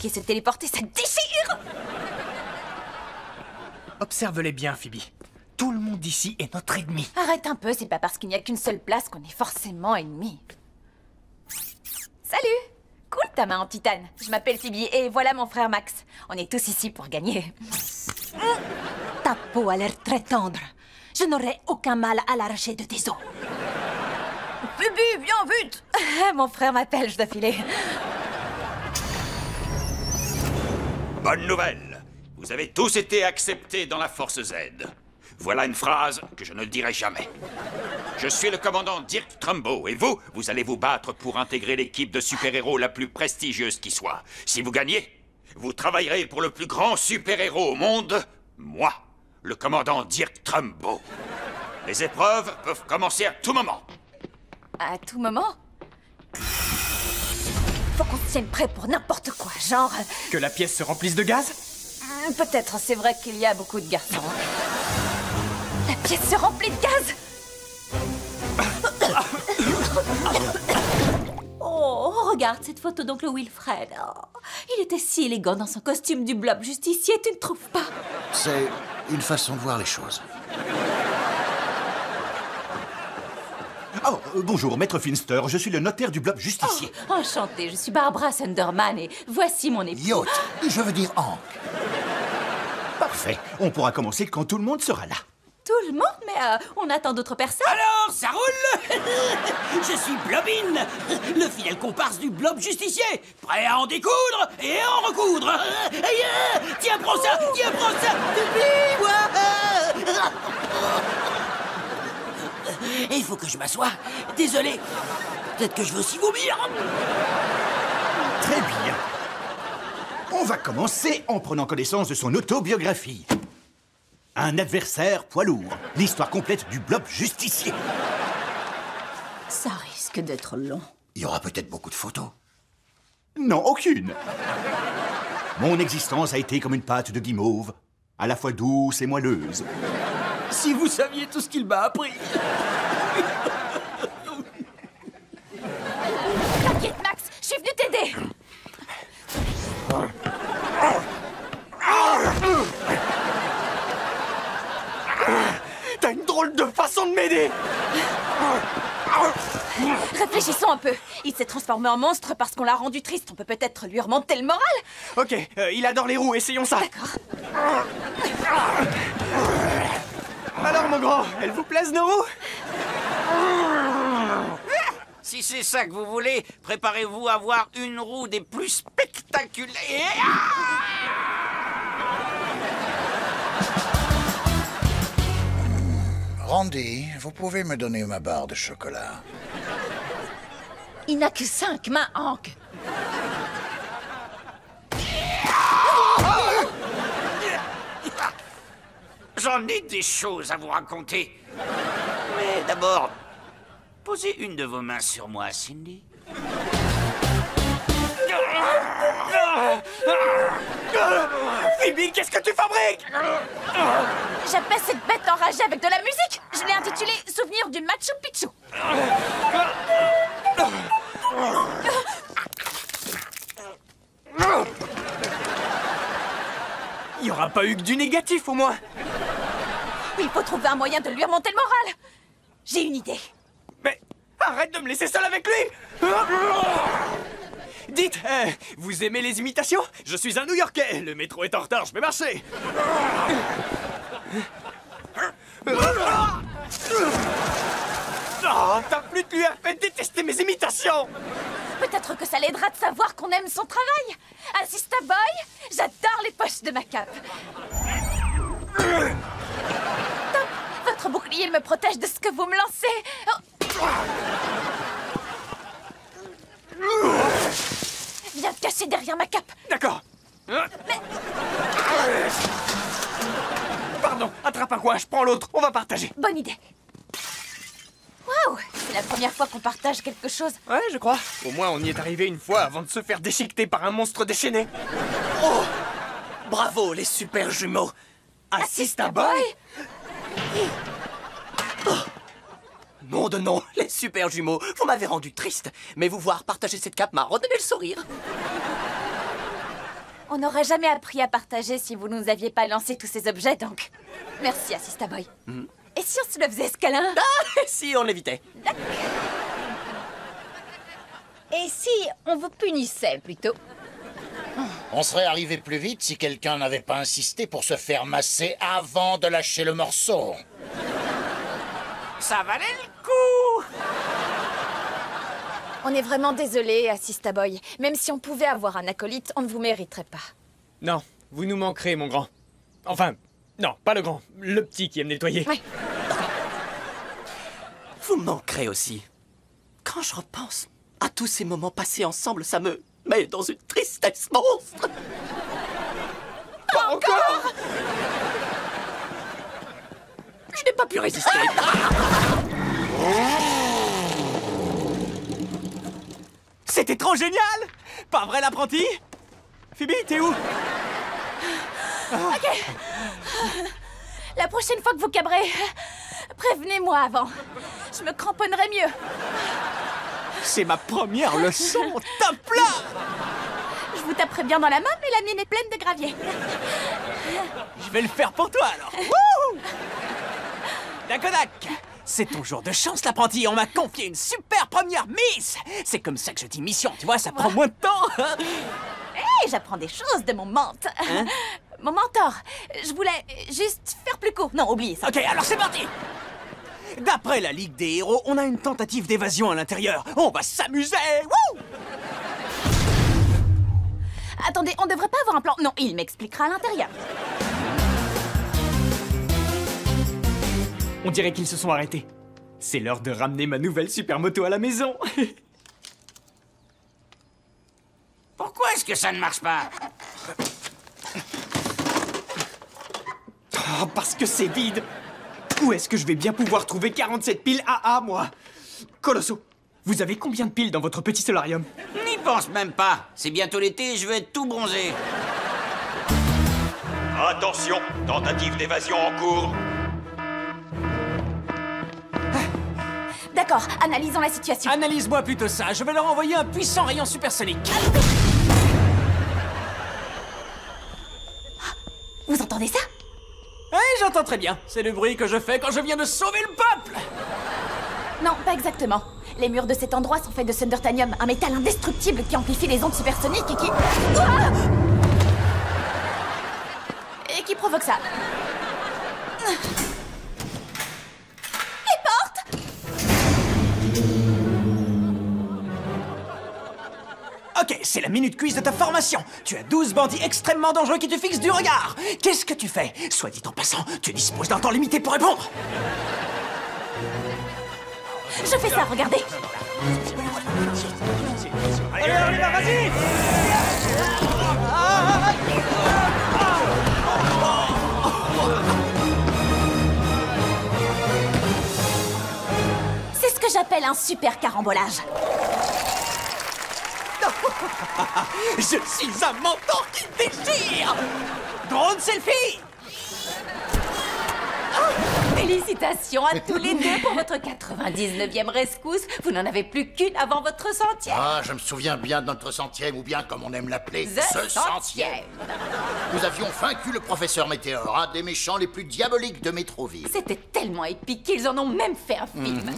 débarquer, se téléporter, ça déchire! Observe-les bien, Phoebe. Tout le monde ici est notre ennemi. Arrête un peu, c'est pas parce qu'il n'y a qu'une seule place qu'on est forcément ennemis. Salut! Cool ta main en titane. Je m'appelle Phoebe et voilà mon frère Max. On est tous ici pour gagner. Ta peau a l'air très tendre. Je n'aurais aucun mal à l'arracher de tes os. Phoebe, viens vite! Mon frère m'appelle, je dois filer. Bonne nouvelle! Vous avez tous été acceptés dans la Force Z. Voilà une phrase que je ne dirai jamais. Je suis le commandant Dirk Trumbo, et vous allez vous battre pour intégrer l'équipe de super-héros la plus prestigieuse qui soit. Si vous gagnez, vous travaillerez pour le plus grand super-héros au monde, moi, le commandant Dirk Trumbo. Les épreuves peuvent commencer à tout moment. À tout moment? Faut qu'on se tienne prêt pour n'importe quoi, genre... Que la pièce se remplisse de gaz? Peut-être, c'est vrai qu'il y a beaucoup de garçons. La pièce se remplit de gaz! Oh, regarde cette photo d'oncle Wilfred. Oh, il était si élégant dans son costume du blob justicier, tu ne trouves pas? C'est une façon de voir les choses. Oh, bonjour, maître Finster, je suis le notaire du blob justicier. Oh, enchantée, je suis Barbara Sunderman et voici mon époux. Yacht, je veux dire Hank. Parfait, on pourra commencer quand tout le monde sera là. Tout le monde, mais on attend d'autres personnes. Alors, ça roule. Je suis Blobin, le fidèle comparse du blob justicier, prêt à en découdre et à en recoudre. Tiens, prends ça, il faut que je m'assoie. Désolé, peut-être que je veux aussi vomir. Très bien. On va commencer en prenant connaissance de son autobiographie. Un adversaire poids lourd. L'histoire complète du blob justicier. Ça risque d'être long. Il y aura peut-être beaucoup de photos. Non, aucune. Mon existence a été comme une pâte de guimauve, à la fois douce et moelleuse. Si vous saviez tout ce qu'il m'a appris. T'inquiète, Max, je suis venu t'aider. T'as une drôle de façon de m'aider! Réfléchissons un peu. Il s'est transformé en monstre parce qu'on l'a rendu triste. On peut peut-être lui remonter le moral. Ok, il adore les roues, essayons ça. D'accord. Alors, mon grand, elles vous plaisent, nos roues? Si c'est ça que vous voulez, préparez-vous à voir une roue des plus spectaculaires. Randy, vous pouvez me donner ma barre de chocolat? Il n'a que 5 mains, Hank. J'en ai des choses à vous raconter. Mais d'abord, posez une de vos mains sur moi, Cindy. Phoebe, qu'est-ce que tu fabriques? J'appelle cette bête enragée avec de la musique. Je l'ai intitulée Souvenir du Machu Picchu. Il n'y aura pas eu que du négatif, au moins. Il faut trouver un moyen de lui remonter le moral. J'ai une idée. Mais arrête de me laisser seul avec lui. Dites, vous aimez les imitations? Je suis un New-Yorkais. Le métro est en retard, je vais marcher. Oh, ta flûte lui a fait détester mes imitations. Peut-être que ça l'aidera de savoir qu'on aime son travail. Assista Boy, j'adore les poches de ma cape. Top, votre bouclier me protège de ce que vous me lancez. Viens te cacher derrière ma cape. D'accord. Pardon, attrape un coin, je prends l'autre, on va partager. Bonne idée. Waouh, c'est la première fois qu'on partage quelque chose. Ouais, je crois. Au moins, on y est arrivé une fois avant de se faire déchiqueter par un monstre déchaîné. Oh! Bravo, les super jumeaux! Assista Boy? Oh. Nom de nom, les super jumeaux, vous m'avez rendu triste. Mais vous voir partager cette cape m'a redonné le sourire. On n'aurait jamais appris à partager si vous nous aviez pas lancé tous ces objets, donc... Merci, Assista Boy. Et si on se le faisait, ce câlin? Ah, si on l'évitait. Et si on vous punissait, plutôt? On serait arrivé plus vite si quelqu'un n'avait pas insisté pour se faire masser avant de lâcher le morceau. Ça valait le coup. On est vraiment désolé, Assista Boy. Même si on pouvait avoir un acolyte, on ne vous mériterait pas. Non, vous nous manquerez, mon grand. Enfin, non, pas le grand, le petit qui aime nettoyer. Oui. Vous me manquerez aussi. Quand je repense à tous ces moments passés ensemble, ça me met dans une tristesse monstre. Pas encore! Je n'ai pas pu résister. C'était trop génial! Pas vrai, l'apprenti? Phoebe, t'es où? Ok. La prochaine fois que vous cabrez, prévenez-moi avant. Je me cramponnerai mieux. C'est ma première leçon, top là! Je vous taperai bien dans la main, mais la mienne est pleine de gravier. Je vais le faire pour toi, alors. Wouhou! Dakodak, c'est ton jour de chance, l'apprenti. On m'a confié une super première miss. C'est comme ça que je dis mission, tu vois, ça prend moins de temps. Hé, j'apprends des choses de mon mente. Hein? Mon mentor, je voulais juste faire plus court. Non, oubliez ça. Ok, alors c'est parti. D'après la Ligue des Héros, on a une tentative d'évasion à l'intérieur. On va s'amuser. Wouh! Attendez, on devrait pas avoir un plan. Non, il m'expliquera à l'intérieur. On dirait qu'ils se sont arrêtés. C'est l'heure de ramener ma nouvelle supermoto à la maison. Pourquoi est-ce que ça ne marche pas? Oh, parce que c'est vide. Où est-ce que je vais bien pouvoir trouver 47 piles AA, moi? Colosso, vous avez combien de piles dans votre petit solarium? N'y pense même pas. C'est bientôt l'été et je vais être tout bronzé. Attention, tentative d'évasion en cours. D'accord, analysons la situation. Analyse-moi plutôt ça. Je vais leur envoyer un puissant rayon supersonique. Vous entendez ça? Oui, j'entends très bien. C'est le bruit que je fais quand je viens de sauver le peuple. Non, pas exactement. Les murs de cet endroit sont faits de Sundertanium, un métal indestructible qui amplifie les ondes supersoniques et qui... Ah! Et qui provoque ça. Les portes! Ok, c'est la minute quiz de ta formation. Tu as 12 bandits extrêmement dangereux qui te fixent du regard. Qu'est-ce que tu fais? Soit dit en passant, tu disposes d'un temps limité pour répondre. Je fais ça, regardez. Allez, allez, vas-y! C'est ce que j'appelle un super carambolage. Je suis un mentor qui déchire! Drone selfie! Félicitations à tous les deux pour votre 99e rescousse. Vous n'en avez plus qu'une avant votre centième. Ah, je me souviens bien de notre centième, ou bien comme on aime l'appeler, The centième. Nous avions vaincu le professeur Météor, un des méchants les plus diaboliques de Métroville. C'était tellement épique qu'ils en ont même fait un film.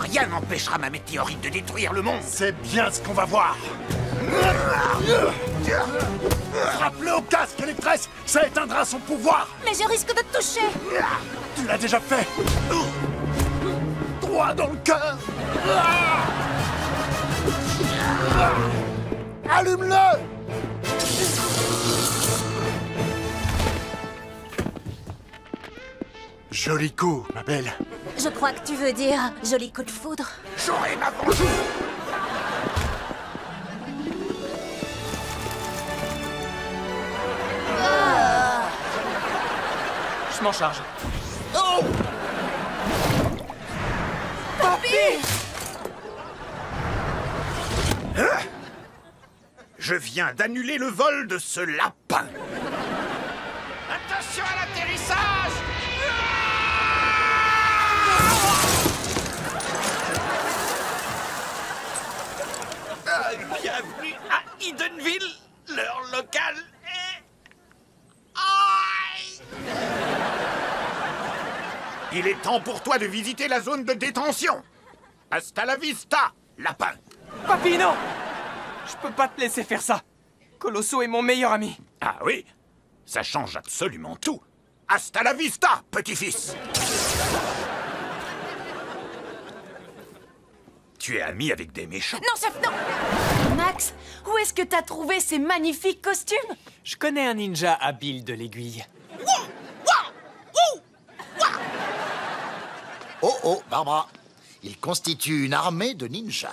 Rien n'empêchera ma météorite de détruire le monde. C'est bien ce qu'on va voir. Frappe-le au casque, Electress. Ça éteindra son pouvoir. Mais je risque de te toucher. Tu l'as déjà fait. Droit dans le cœur. Allume-le. Joli coup, ma belle. Je crois que tu veux dire joli coup de foudre. J'aurai ma vengeance. Je m'en charge. Oh! Je viens d'annuler le vol de ce lapin. Attention à l'atterrissage! Il est temps pour toi de visiter la zone de détention. Hasta la vista, lapin. Papy, non! Je peux pas te laisser faire ça. Colosso est mon meilleur ami. Ah oui, ça change absolument tout. Hasta la vista, petit-fils. Tu es ami avec des méchants. Non, chef, non! Max, où est-ce que t'as trouvé ces magnifiques costumes? Je connais un ninja habile de l'aiguille. Oh oh, Barbara. Il constitue une armée de ninjas.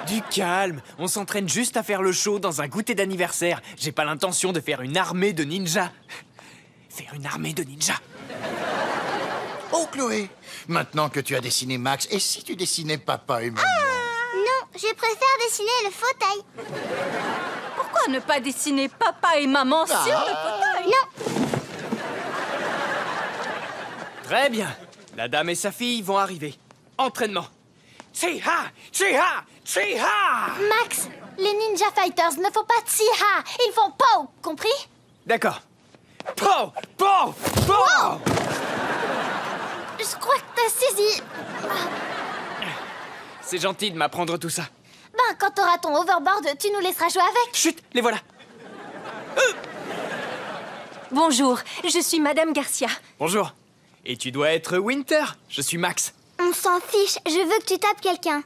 Du calme, on s'entraîne juste à faire le show dans un goûter d'anniversaire. J'ai pas l'intention de faire une armée de ninjas. Faire une armée de ninjas. Oh, Chloé, maintenant que tu as dessiné Max, et si tu dessinais papa et maman? Non, je préfère dessiner le fauteuil. Pourquoi ne pas dessiner papa et maman sur le fauteuil? Non, Très bien. La dame et sa fille vont arriver. Entraînement. Chiha! Chiha! Chiha! Max, les Ninja Fighters ne font pas Tsiha, ils font Pow, compris? D'accord. Po! Po! Po! Je crois que t'as saisi. C'est gentil de m'apprendre tout ça. Ben, quand t'auras ton overboard, tu nous laisseras jouer avec. Chut, les voilà. Bonjour, je suis Madame Garcia. Bonjour. Et tu dois être Winter. Je suis Max. on s'en fiche, je veux que tu tapes quelqu'un.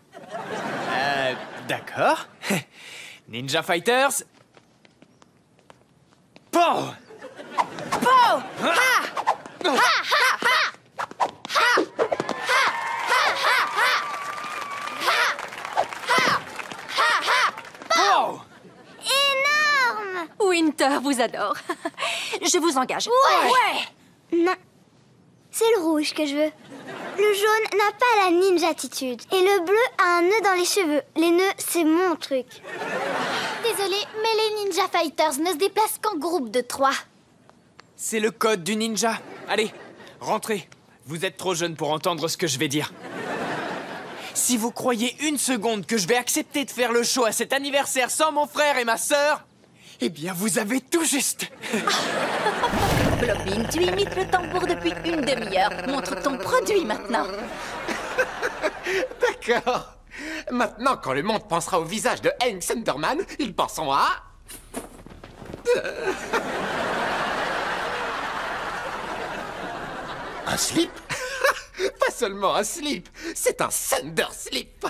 D'accord. Ninja Fighters. Po! Po! Po! Énorme! Winter vous adore. Je vous engage. Ouais! Non. C'est le rouge que je veux. Le jaune n'a pas la ninja attitude. Et le bleu a un nœud dans les cheveux. Les nœuds, c'est mon truc. Désolée, mais les Ninja Fighters ne se déplacent qu'en groupe de 3. C'est le code du ninja. Allez, rentrez. Vous êtes trop jeune pour entendre ce que je vais dire. Si vous croyez une seconde que je vais accepter de faire le show à cet anniversaire sans mon frère et ma sœur, eh bien, vous avez tout juste. Blobin, tu imites le tambour depuis une demi-heure. Montre ton produit maintenant. D'accord. Maintenant, quand le monde pensera au visage de Hank Sunderman, ils penseront à... Un slip? Pas seulement un slip, c'est un Thunder Slip.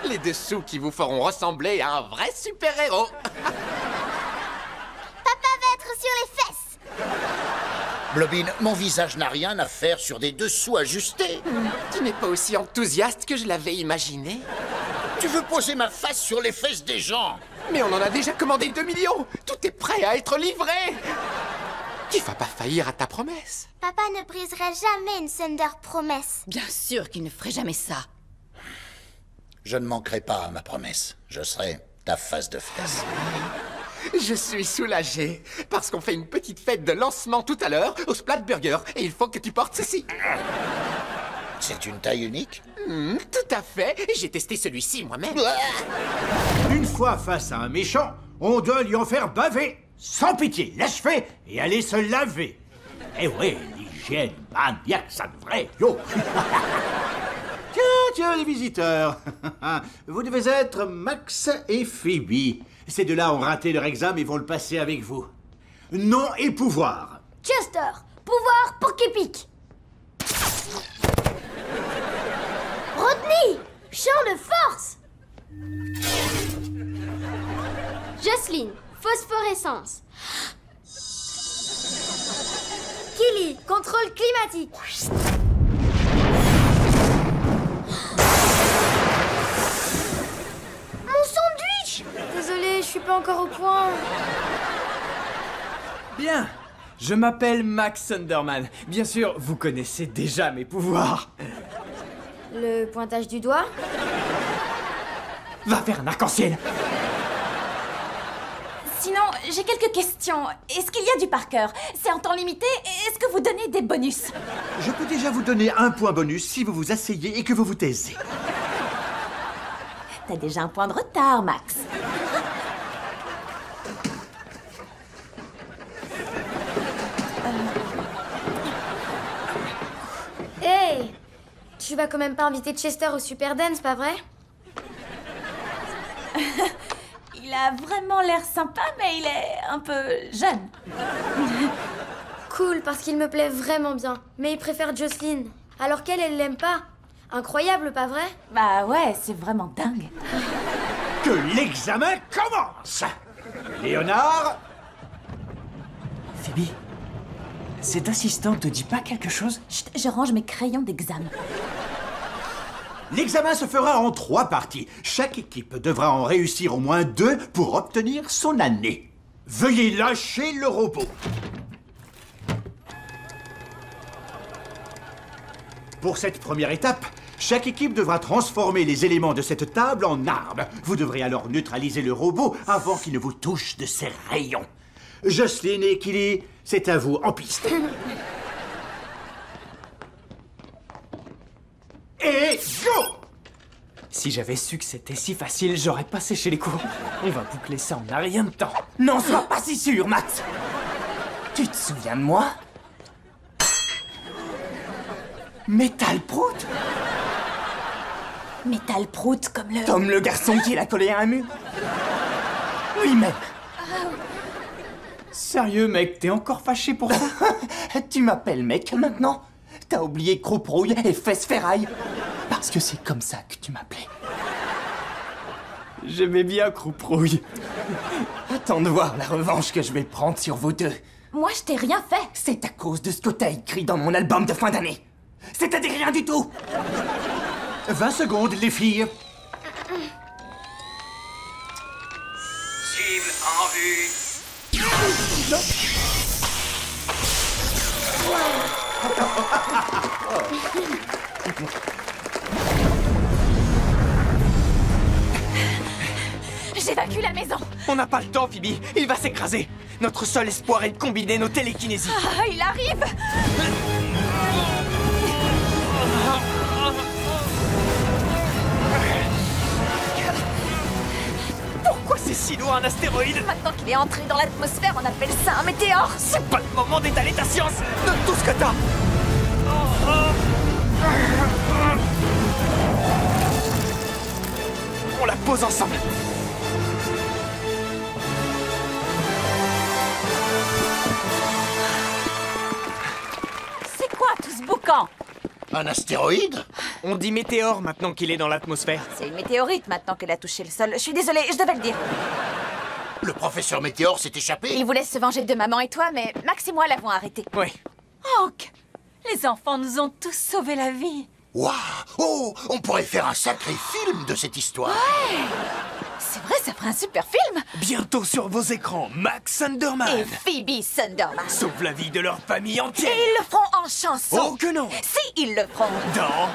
Les dessous qui vous feront ressembler à un vrai super-héros. Papa va être sur les fesses. Blobin, mon visage n'a rien à faire sur des dessous ajustés. Tu n'es pas aussi enthousiaste que je l'avais imaginé. Tu veux poser ma face sur les fesses des gens? Mais on en a déjà commandé 2 millions. Tout est prêt à être livré. Tu vas pas faillir à ta promesse. Papa ne briserait jamais une Thunder promesse. Bien sûr qu'il ne ferait jamais ça. Je ne manquerai pas à ma promesse. Je serai ta face de fesse. Je suis soulagé, parce qu'on fait une petite fête de lancement tout à l'heure au Splatburger, et il faut que tu portes ceci. C'est une taille unique? Tout à fait, j'ai testé celui-ci moi-même. Une fois face à un méchant, on doit lui en faire baver. Sans pitié, l'achever et aller se laver. Eh ouais, l'hygiène maniaque, ça devrait. Yo. Tiens, les visiteurs. Vous devez être Max et Phoebe. Ces deux-là ont raté leur examen et vont le passer avec vous. Nom et pouvoir. Chester, pouvoir pour Kepik. Rodney, champ de force. Jocelyne, phosphorescence. Killy, contrôle climatique. Mon sandwich! Désolée, je suis pas encore au point. Bien. Je m'appelle Max Sunderman. Bien sûr, vous connaissez déjà mes pouvoirs. Le pointage du doigt? Va faire un arc-en-ciel. Sinon, j'ai quelques questions. Est-ce qu'il y a du par cœur? C'est en temps limité? Est-ce que vous donnez des bonus? Je peux déjà vous donner un point bonus si vous vous asseyez et que vous vous taisez. T'as déjà un point de retard, Max. Hé, Tu vas quand même pas inviter Chester au Super Dance, pas vrai? Il a vraiment l'air sympa, mais il est un peu jeune. Cool, parce qu'il me plaît vraiment bien. Mais il préfère Jocelyn. Alors qu'elle, elle l'aime pas. Incroyable, pas vrai? Bah ouais, c'est vraiment dingue. Que l'examen commence! Léonard, Phoebe, cette assistante te dit pas quelque chose? Chut, je range mes crayons d'examen. l'examen se fera en 3 parties. Chaque équipe devra en réussir au moins 2 pour obtenir son année. Veuillez lâcher le robot. Pour cette première étape, chaque équipe devra transformer les éléments de cette table en armes. Vous devrez alors neutraliser le robot avant qu'il ne vous touche de ses rayons. Jocelyne et Killy, c'est à vous en piste. Et go! Si j'avais su que c'était si facile, j'aurais pas séché les cours. On va boucler ça en un rien de temps. N'en sois pas si sûr, Max. Tu te souviens de moi? Métal Prout? Métal prout comme le... Tom le garçon qui l'a collé à un mur? Lui-même. Sérieux, mec, t'es encore fâché pour ça? Tu m'appelles mec maintenant? T'as oublié Crouprouille et Fesses Ferraille? Parce que c'est comme ça que tu m'appelais. J'aimais bien Crouprouille. Attends de voir la revanche que je vais prendre sur vous deux. Moi, je t'ai rien fait. C'est à cause de ce que t'as écrit dans mon album de fin d'année. C'est-à-dire rien du tout. 20 secondes, les filles. Cible en vue. J'évacue la maison. On n'a pas le temps, Phoebe. Il va s'écraser. Notre seul espoir est de combiner nos télékinésies. Ah, il arrive. Pourquoi c'est si loin un astéroïde? Maintenant qu'il est entré dans l'atmosphère, on appelle ça un météore. C'est pas le moment d'étaler ta science. Donne tout ce que t'as. On la pose ensemble. C'est quoi tout ce boucan? Un astéroïde? On dit météore maintenant qu'il est dans l'atmosphère. C'est une météorite maintenant qu'elle a touché le sol. Je suis désolée, je devais le dire. Le professeur Météore s'est échappé? Il voulait se venger de maman et toi, mais Max et moi l'avons arrêté. Oui. Hank, les enfants nous ont tous sauvé la vie. Waouh! Oh! On pourrait faire un sacré film de cette histoire! C'est vrai, ça ferait un super film. Bientôt sur vos écrans, Max Sunderman. Et Phoebe Sunderman. Sauve la vie de leur famille entière. Et ils le feront en chanson. Oh que non. Si, ils le feront. Dans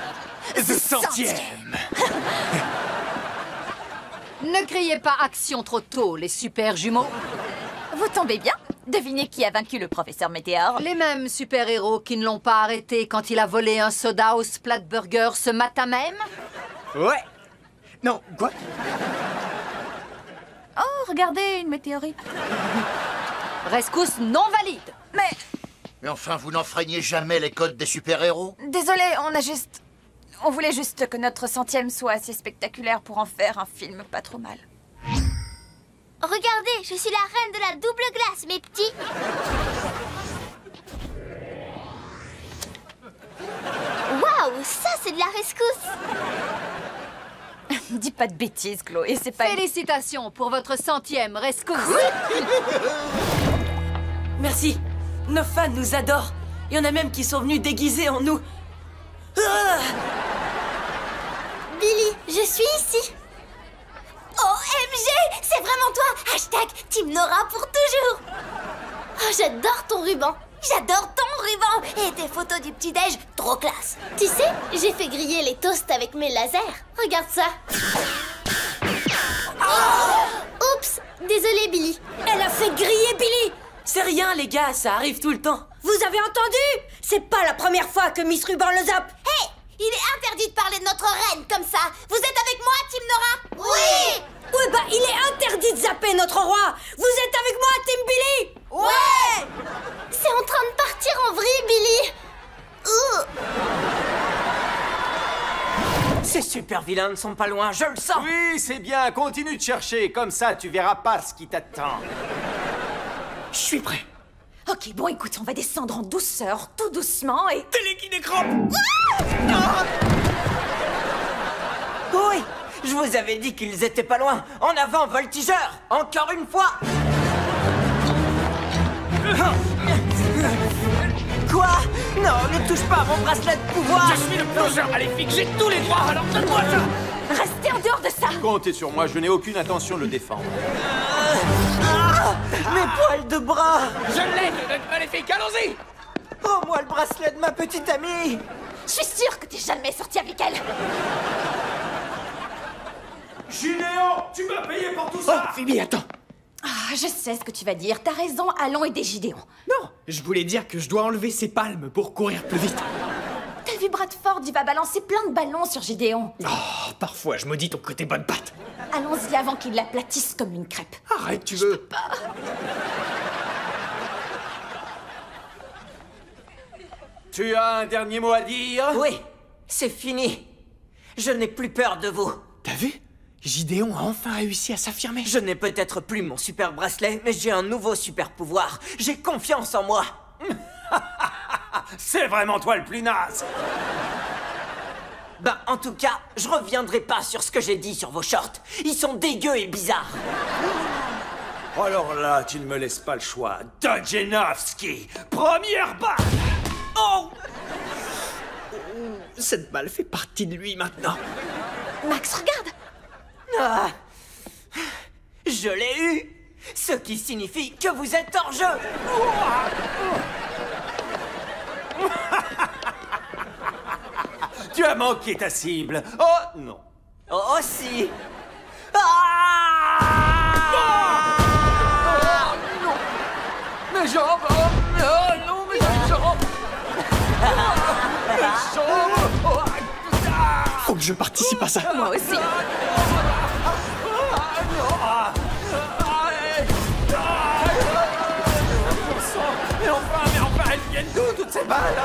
The Centième. Ne criez pas action trop tôt, les super jumeaux. Vous tombez bien. Devinez qui a vaincu le professeur Météore. Les mêmes super-héros qui ne l'ont pas arrêté quand il a volé un soda au Splatburger ce matin même? Ouais. Non, quoi? Oh, regardez, une météorite. Rescousse non valide. Mais enfin, vous n'enfreignez jamais les codes des super-héros? Désolé, on voulait juste que notre 100e soit assez spectaculaire pour en faire un film pas trop mal. Regardez, je suis la reine de la double glace, mes petits. Waouh, ça c'est de la rescousse. Dis pas de bêtises, Chloé, c'est pas... Félicitations pour votre 100e rescousse. Merci. Nos fans nous adorent. Il y en a même qui sont venus déguisés en nous. Ah! Billy, je suis ici. OMG, c'est vraiment toi. Hashtag Team Nora pour toujours. Oh, j'adore ton ruban. J'adore ton ruban. Et tes photos du petit-déj, trop classe. Tu sais, j'ai fait griller les toasts avec mes lasers. Regarde ça. Oh! Oups, désolé Billy. Elle a fait griller Billy. C'est rien, les gars, ça arrive tout le temps. Vous avez entendu? C'est pas la première fois que Miss Ruban le zappe. Hé, il est interdit de parler de notre reine comme ça. Vous êtes avec moi, Team Nora? Oui. Ouais, bah, il est interdit de zapper notre roi. Vous êtes avec moi, Team Billy? Ouais. C'est en train de partir en vrille, Billy. Ces super vilains ne sont pas loin, je le sens. Oui, c'est bien, continue de chercher, comme ça tu verras pas ce qui t'attend. Je suis prêt. Ok, bon, écoute, on va descendre en douceur, tout doucement et... Téléguidé crampe. Oui, je vous avais dit qu'ils étaient pas loin. En avant, voltigeur. Encore une fois. Quoi? Non, ne touche pas à mon bracelet de pouvoir. Je suis le plongeur maléfique, j'ai tous les droits, alors donne-moi ça. Restez en dehors de ça. Comptez sur moi, je n'ai aucune intention de le défendre. Mes poils de bras. Je l'ai, le maléfique, allons-y. Rends-moi le bracelet de ma petite amie. Je suis sûre que t'es jamais sorti avec elle. Gideon, tu m'as payé pour tout ça. Oh, Phoebe, attends. Ah, je sais ce que tu vas dire. T'as raison, allons aider Gideon. Non, je voulais dire que je dois enlever ses palmes pour courir plus vite. T'as vu Bradford, il va balancer plein de ballons sur Gideon. Oh, parfois je maudis ton côté bonne patte. Allons-y avant qu'il l'aplatisse comme une crêpe. Arrête, tu veux. Tu as un dernier mot à dire? Oui, c'est fini. Je n'ai plus peur de vous. T'as vu? Gideon a enfin réussi à s'affirmer. Je n'ai peut-être plus mon super bracelet, mais j'ai un nouveau super pouvoir. J'ai confiance en moi. C'est vraiment toi le plus naze. Ben, en tout cas, je reviendrai pas sur ce que j'ai dit sur vos shorts. Ils sont dégueux et bizarres. Alors là, tu ne me laisses pas le choix. Dodgenovski, première balle. Oh! Cette balle fait partie de lui maintenant. Max, regarde. Ah, je l'ai eu. Ce qui signifie que vous êtes hors jeu. Tu as manqué ta cible. Oh non. Oh si. Ah! Non. Mes jambes. Oh non, mes jambes. Mes jambes. Oh, putain. Faut que je participe à ça. Moi aussi. Mais enfin, elles viennent d'où toutes ces balles?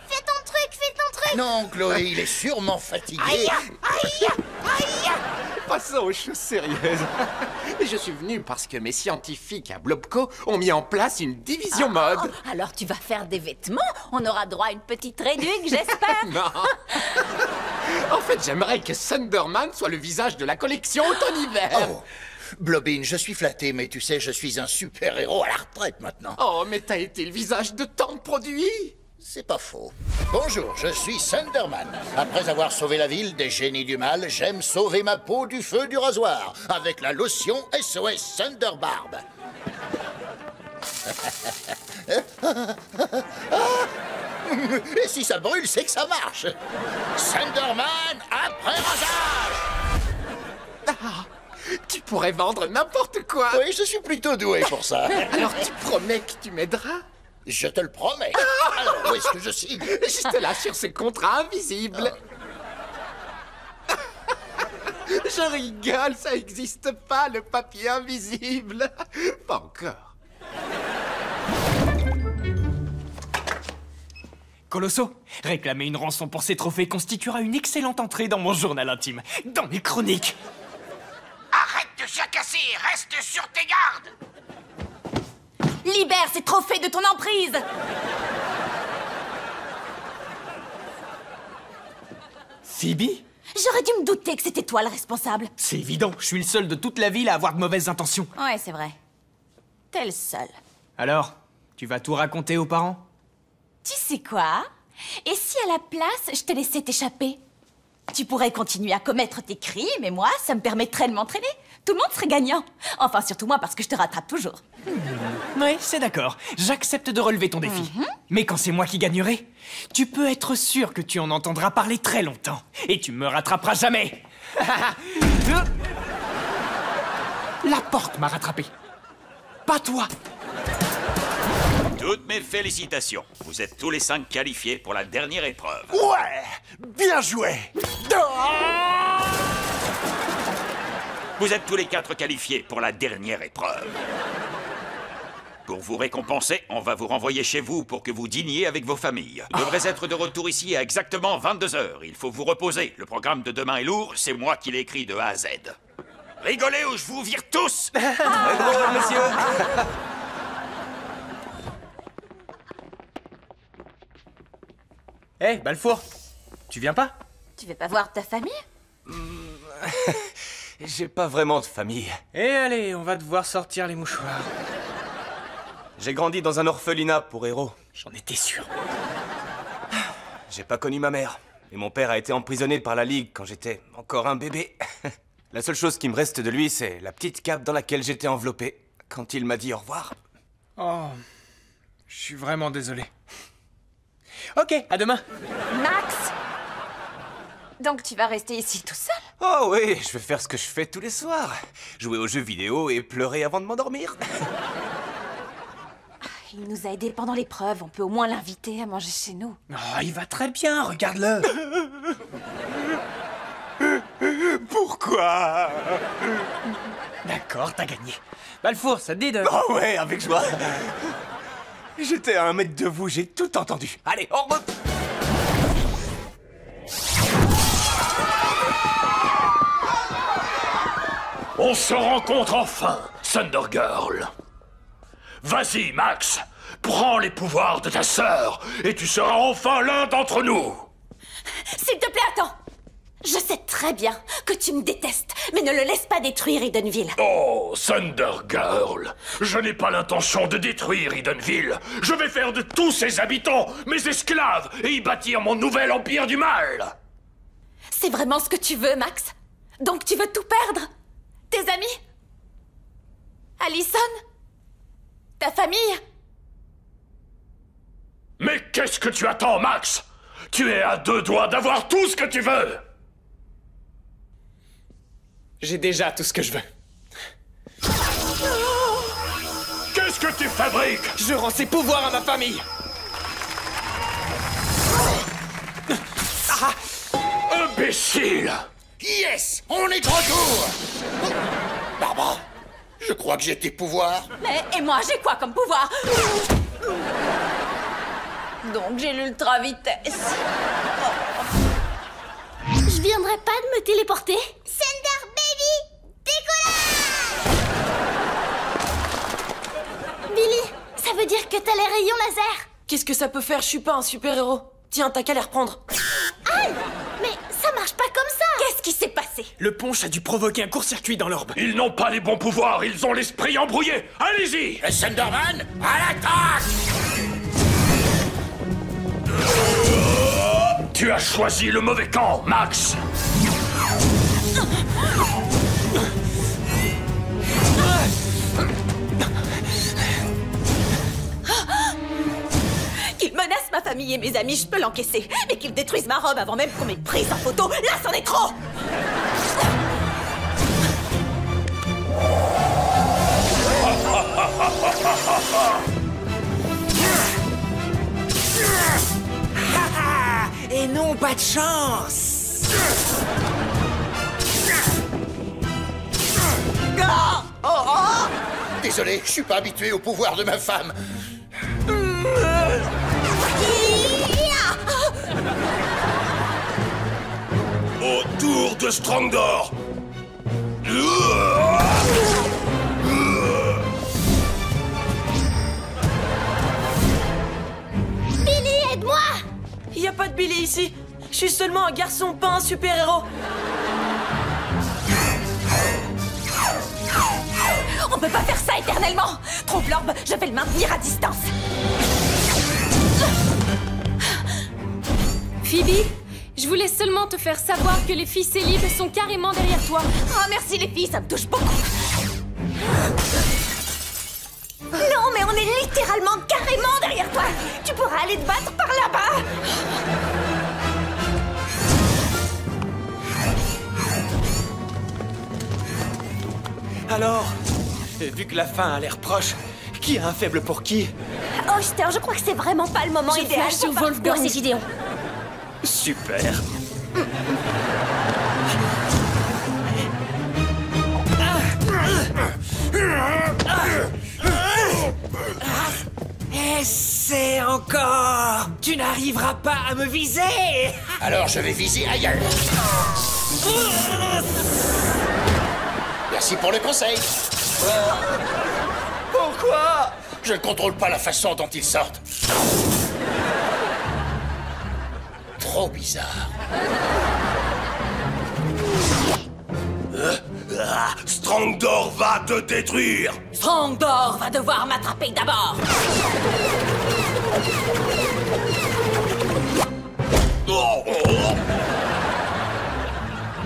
Fais ton truc. Non, Chloé, il est sûrement fatigué. Passons aux choses sérieuses. Je suis venu parce que mes scientifiques à Blobco ont mis en place une division mode. Alors tu vas faire des vêtements? On aura droit à une petite réduction, j'espère. Non. En fait, j'aimerais que Thunderman soit le visage de la collection automne-hiver. Oh, Blobin, je suis flatté, mais tu sais, je suis un super-héros à la retraite maintenant. Oh, mais t'as été le visage de tant de produits. C'est pas faux. Bonjour, je suis Thunderman. Après avoir sauvé la ville des génies du mal, j'aime sauver ma peau du feu du rasoir avec la lotion SOS Thunderbarb. Et si ça brûle, c'est que ça marche. Thunderman après rasage. Ah, tu pourrais vendre n'importe quoi. Oui, je suis plutôt doué pour ça. Alors tu promets que tu m'aideras? Je te le promets. Alors, où est-ce que je signe? Juste là, sur ce contrat invisible. Je rigole, ça existe pas, le papier invisible. Pas encore. Colosso, réclamer une rançon pour ces trophées constituera une excellente entrée dans mon journal intime, dans mes chroniques. Arrête de jacasser, reste sur tes gardes. Libère ces trophées de ton emprise. Phoebe? J'aurais dû me douter que c'était toi le responsable. C'est évident, je suis le seul de toute la ville à avoir de mauvaises intentions. Ouais, c'est vrai. T'es le seul. Alors, tu vas tout raconter aux parents? Tu sais quoi? Et si à la place, je te laissais t'échapper? Tu pourrais continuer à commettre tes crimes et moi, ça me permettrait de m'entraîner. Tout le monde serait gagnant. Enfin, surtout moi, parce que je te rattrape toujours. Oui, c'est d'accord. J'accepte de relever ton défi. Mais quand c'est moi qui gagnerai, tu peux être sûr que tu en entendras parler très longtemps. Et tu me rattraperas jamais. La porte m'a rattrapé. Pas toi. Toutes mes félicitations. Vous êtes tous les 5 qualifiés pour la dernière épreuve. Ouais, bien joué. Vous êtes tous les 4 qualifiés pour la dernière épreuve. Pour vous récompenser, on va vous renvoyer chez vous pour que vous dîniez avec vos familles. Vous devrez être de retour ici à exactement 22 h. Il faut vous reposer. Le programme de demain est lourd, c'est moi qui l'ai écrit de A à Z. Rigolez ou je vous vire tous. Très drôle, monsieur. Hé, Balfour, tu viens pas? Tu veux pas voir ta famille? J'ai pas vraiment de famille. Eh allez, on va devoir sortir les mouchoirs. J'ai grandi dans un orphelinat pour héros. J'en étais sûr. J'ai pas connu ma mère. Et mon père a été emprisonné par la Ligue quand j'étais encore un bébé. La seule chose qui me reste de lui, c'est la petite cape dans laquelle j'étais enveloppé quand il m'a dit au revoir. Oh, je suis vraiment désolé. Ok, à demain. Max! Donc tu vas rester ici tout seul? Oh oui, je vais faire ce que je fais tous les soirs. Jouer aux jeux vidéo et pleurer avant de m'endormir. Il nous a aidés pendant l'épreuve, on peut au moins l'inviter à manger chez nous. Oh, il va très bien, regarde-le. Pourquoi? D'accord, t'as gagné. Balfour, ça te dit de... Oh ouais, avec joie. J'étais à 1 mètre de vous, j'ai tout entendu. Allez, on remonte. On se rencontre enfin, Thunder Girl. Vas-y, Max, prends les pouvoirs de ta sœur et tu seras enfin l'un d'entre nous. S'il te plaît, attends. Je sais très bien que tu me détestes, mais ne le laisse pas détruire Edenville. Oh, Thunder Girl, je n'ai pas l'intention de détruire Edenville. Je vais faire de tous ses habitants mes esclaves et y bâtir mon nouvel empire du mal. C'est vraiment ce que tu veux, Max? Donc tu veux tout perdre? Tes amis? Allison? Ta famille? Mais qu'est-ce que tu attends, Max? Tu es à 2 doigts d'avoir tout ce que tu veux. J'ai déjà tout ce que je veux. Qu'est-ce que tu fabriques? Je rends ses pouvoirs à ma famille. Imbécile! Yes! On est de retour! Barbara, je crois que j'ai tes pouvoirs. Mais, et moi, j'ai quoi comme pouvoir? Donc j'ai l'ultra vitesse. Je viendrai pas de me téléporter? Thunder Baby! Décollage! Billy, ça veut dire que t'as les rayons laser? Qu'est-ce que ça peut faire? Je suis pas un super-héros. Tiens, t'as qu'à les reprendre. Aïe! Mais ça marche pas comme ça! Qu'est-ce qui s'est passé? Le punch a dû provoquer un court-circuit dans l'orbe. Ils n'ont pas les bons pouvoirs, ils ont l'esprit embrouillé. Allez-y! Et Thunderman, à l'attaque! Tu as choisi le mauvais camp, Max. Qu'il menace ma famille et mes amis, je peux l'encaisser. Mais qu'il détruise ma robe avant même qu'on m'ait prise en photo, là, c'en est trop! Et non, pas de chance. Désolé, je suis pas habitué au pouvoir de ma femme. Autour de Strangdor. Billy, aide-moi! Y a pas de Billy ici. Je suis seulement un garçon, pas un super-héros. On peut pas faire ça éternellement! Trouve l'orbe, je vais le maintenir à distance. Phoebe, je voulais seulement te faire savoir que les filles Célib sont carrément derrière toi. Oh, merci les filles, ça me touche beaucoup. Non, mais on est littéralement carrément derrière toi. Tu pourras aller te battre par là-bas. Alors, vu que la fin a l'air proche, qui a un faible pour qui? Oh, je crois que c'est vraiment pas le moment Je idéal flash sur pour faire- Wolfgang. Moi, c'est Gideon. Super. Essaie encore. Tu n'arriveras pas à me viser. Alors je vais viser ailleurs. Merci pour le conseil. Pourquoi? Je ne contrôle pas la façon dont ils sortent. Trop bizarre. Strongdor va te détruire. Strongdor va devoir m'attraper d'abord.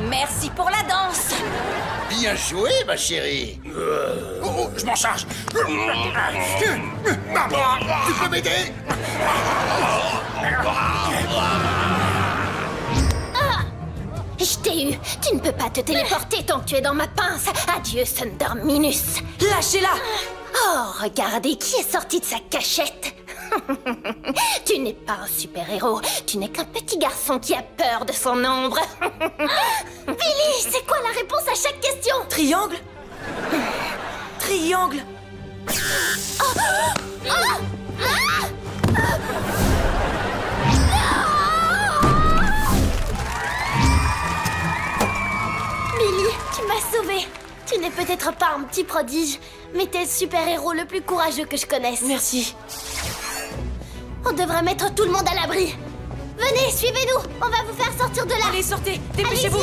Merci pour la danse. Bien joué, ma chérie. Oh, je m'en charge. Tu peux m'aider? Je t'ai eu. Tu ne peux pas te téléporter tant que tu es dans ma pince. Adieu, Thunder Minus. Lâchez-la. Oh, regardez qui est sorti de sa cachette. Tu n'es pas un super-héros. Tu n'es qu'un petit garçon qui a peur de son ombre. Billy, c'est quoi la réponse à chaque question? Triangle. Triangle. Oh. Oh. Ah. Billy, tu m'as sauvée. Tu n'es peut-être pas un petit prodige, mais t'es le super-héros le plus courageux que je connaisse. Merci. On devrait mettre tout le monde à l'abri. Venez, suivez-nous. On va vous faire sortir de là. Allez, sortez. Dépêchez-vous.